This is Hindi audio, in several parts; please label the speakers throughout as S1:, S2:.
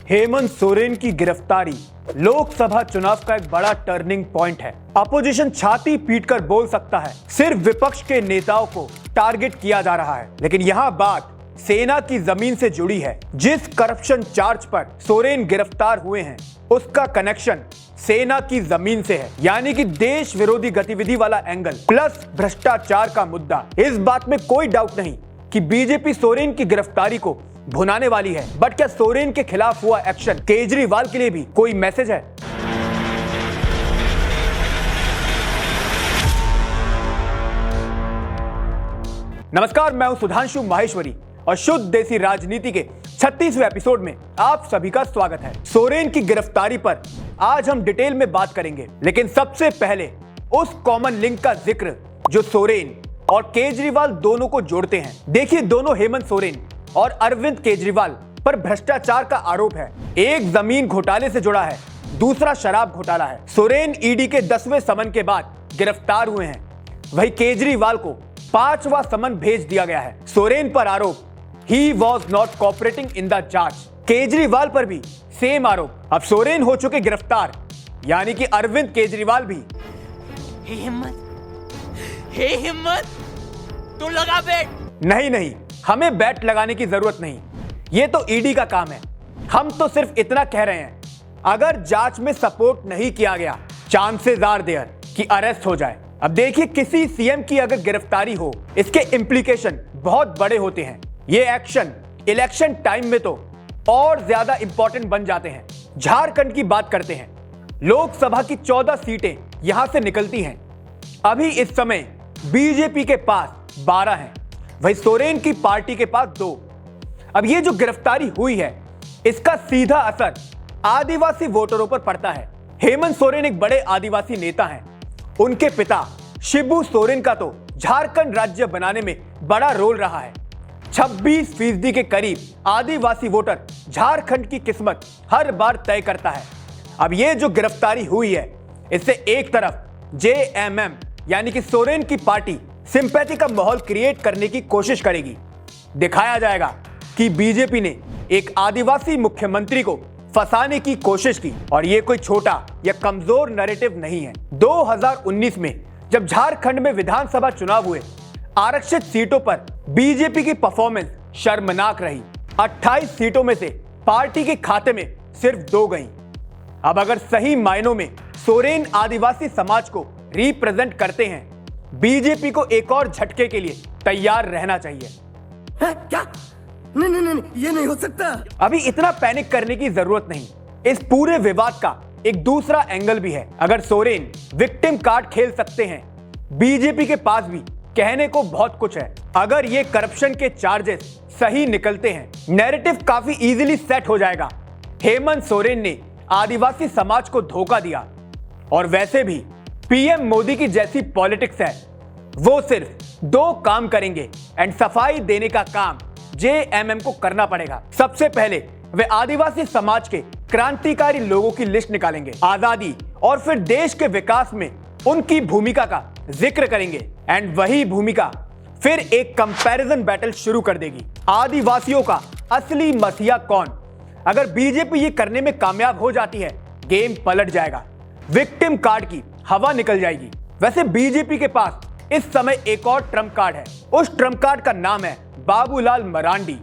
S1: हेमंत सोरेन की गिरफ्तारी लोकसभा चुनाव का एक बड़ा टर्निंग पॉइंट है। अपोजिशन छाती पीटकर बोल सकता है सिर्फ विपक्ष के नेताओं को टारगेट किया जा रहा है, लेकिन यहाँ बात सेना की जमीन से जुड़ी है। जिस करप्शन चार्ज पर सोरेन गिरफ्तार हुए हैं उसका कनेक्शन सेना की जमीन से है, यानी कि देश विरोधी गतिविधि वाला एंगल प्लस भ्रष्टाचार का मुद्दा। इस बात में कोई डाउट नहीं कि बीजेपी सोरेन की गिरफ्तारी को भुनाने वाली है, बट क्या सोरेन के खिलाफ हुआ एक्शन केजरीवाल के लिए भी कोई मैसेज है? नमस्कार, मैं हूं सुधांशु माहेश्वरी और शुद्ध देसी राजनीति के 36वें एपिसोड में आप सभी का स्वागत है। सोरेन की गिरफ्तारी पर आज हम डिटेल में बात करेंगे, लेकिन सबसे पहले उस कॉमन लिंक का जिक्र जो सोरेन और केजरीवाल दोनों को जोड़ते हैं। देखिए, दोनों हेमंत सोरेन और अरविंद केजरीवाल पर भ्रष्टाचार का आरोप है। एक जमीन घोटाले से जुड़ा है, दूसरा शराब घोटाला है। सोरेन ईडी के 10वें समन के बाद गिरफ्तार हुए हैं, वही केजरीवाल को 5वां समन भेज दिया गया है। सोरेन पर आरोप he was not cooperating in the जांच, केजरीवाल पर भी सेम आरोप। अब सोरेन हो चुके गिरफ्तार, यानी कि अरविंद केजरीवाल भी।
S2: हे हिम्मत, तू लगा बैट।
S1: नहीं, हमें बैट लगाने की जरूरत नहीं, ये तो ईडी का काम है। हम तो सिर्फ इतना कह रहे हैं, अगर जांच में सपोर्ट नहीं किया गया, चांसेस आर देयर कि अरेस्ट हो जाए। अब देखिए, किसी सीएम की अगर गिरफ्तारी हो, इसके इंप्लीकेशन बहुत बड़े होते हैं। ये एक्शन इलेक्शन टाइम में तो और ज्यादा इंपॉर्टेंट बन जाते हैं। झारखंड की बात करते हैं। लोकसभा की 14 सीटें यहां से निकलती हैं। अभी इस समय बीजेपी के पास 12 हैं, वही सोरेन की पार्टी के पास 2। अब ये जो गिरफ्तारी हुई है, इसका सीधा असर आदिवासी वोटरों पर पड़ता है। हेमंत सोरेन एक बड़े आदिवासी नेता हैं। उनके पिता शिबू सोरेन का तो झारखंड राज्य बनाने में बड़ा रोल रहा है। 26% के करीब आदिवासी वोटर झारखंड की किस्मत हर बार तय करता है। अब ये जो गिरफ्तारी हुई है, इससे एक तरफ जेएमएम यानी कि सोरेन की पार्टी सिंपैथी का माहौल क्रिएट करने की कोशिश करेगी। दिखाया जाएगा कि बीजेपी ने एक आदिवासी मुख्यमंत्री को फंसाने की कोशिश की, और ये कोई छोटा या कमजोर नैरेटिव नहीं है। 2019 में जब झारखंड में विधानसभा चुनाव हुए, आरक्षित सीटों पर बीजेपी की परफॉर्मेंस शर्मनाक रही। 28 सीटों में से पार्टी के खाते में सिर्फ 2 गई। अब अगर सही मायनों में सोरेन आदिवासी समाज को रिप्रेजेंट करते हैं, बीजेपी को एक और झटके के लिए तैयार रहना चाहिए।
S3: क्या? नहीं, ये नहीं हो सकता।
S1: अभी इतना पैनिक करने की जरूरत नहीं। इस पूरे विवाद का एक दूसरा एंगल भी है। अगर सोरेन विक्टिम कार्ड खेल सकते हैं, बीजेपी के पास भी कहने को बहुत कुछ है। अगर ये करप्शन के चार्जेस सही निकलते हैं, नैरेटिव काफी इजीली सेट हो जाएगा। हेमंत सोरेन ने आदिवासी समाज को धोखा दिया, और वैसे भी पीएम मोदी की जैसी पॉलिटिक्स है, वो सिर्फ 2 काम करेंगे एंड सफाई देने का काम जेएमएम को करना पड़ेगा। सबसे पहले वे आदिवासी समाज के क्रांतिकारी लोगों की लिस्ट निकालेंगे, आजादी और फिर देश के विकास में उनकी भूमिका का जिक्र करेंगे, एंड वही भूमिका फिर एक कंपैरिजन बैटल शुरू कर देगी। आदिवासियों का असली मसीहा कौन? अगर बीजेपी ये करने में कामयाब हो जाती है, गेम पलट जाएगा। विक्टिम कार्ड की हवा निकल जाएगी। वैसे बीजेपी के पास इस समय एक और ट्रम्प कार्ड है। उस ट्रम्प कार्ड का नाम है बाबूलाल मरांडी।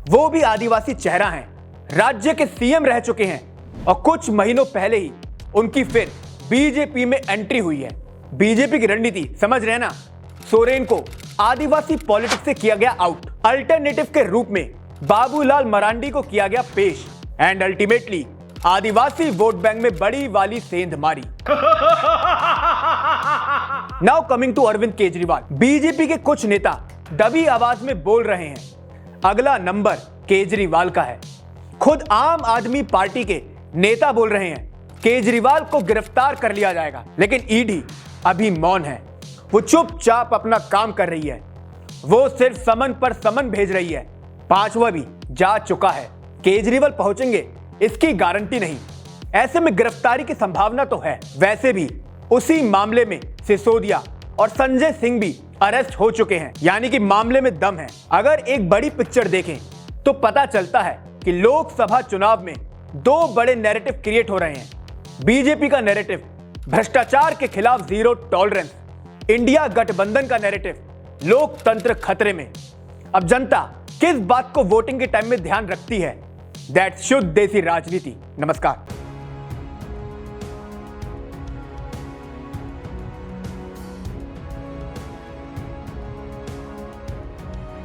S1: वो भी आदिवासी चेहरा हैं, राज्य के सीएम रह चुके हैं, और कुछ महीनों पहले ही उनकी फिर बीजेपी में एंट्री हुई है। बीजेपी की रणनीति समझ रहे हैं ना? सोरेन को आदिवासी पॉलिटिक्स से किया गया आउट, अल्टरनेटिव के रूप में बाबूलाल मरांडी को किया गया पेश, एंड अल्टीमेटली आदिवासी वोट बैंक में बड़ी वाली सेंध मारी। Now coming to Arvind Kejriwal. BJP के कुछ नेता दबी आवाज में बोल रहे हैं, अगला नंबर केजरीवाल का है। खुद आम आदमी पार्टी के नेता बोल रहे हैं केजरीवाल को गिरफ्तार कर लिया जाएगा, लेकिन ईडी अभी मौन है। वो चुपचाप अपना काम कर रही है। वो सिर्फ समन पर समन भेज रही है। 5वां भी जा चुका है। केजरीवाल पहुंचेंगे इसकी गारंटी नहीं। ऐसे में गिरफ्तारी की संभावना तो है। वैसे भी उसी मामले में सिसोदिया और संजय सिंह भी अरेस्ट हो चुके हैं, यानी कि मामले में दम है। अगर एक बड़ी पिक्चर देखें तो पता चलता है कि लोकसभा चुनाव में दो बड़े नैरेटिव क्रिएट हो रहे हैं। बीजेपी का नैरेटिव भ्रष्टाचार के खिलाफ जीरो टॉलरेंस, इंडिया गठबंधन का नैरेटिव लोकतंत्र खतरे में। अब जनता किस बात को वोटिंग के टाइम में ध्यान रखती है? दैट्स शुद्ध देसी राजनीति। नमस्कार।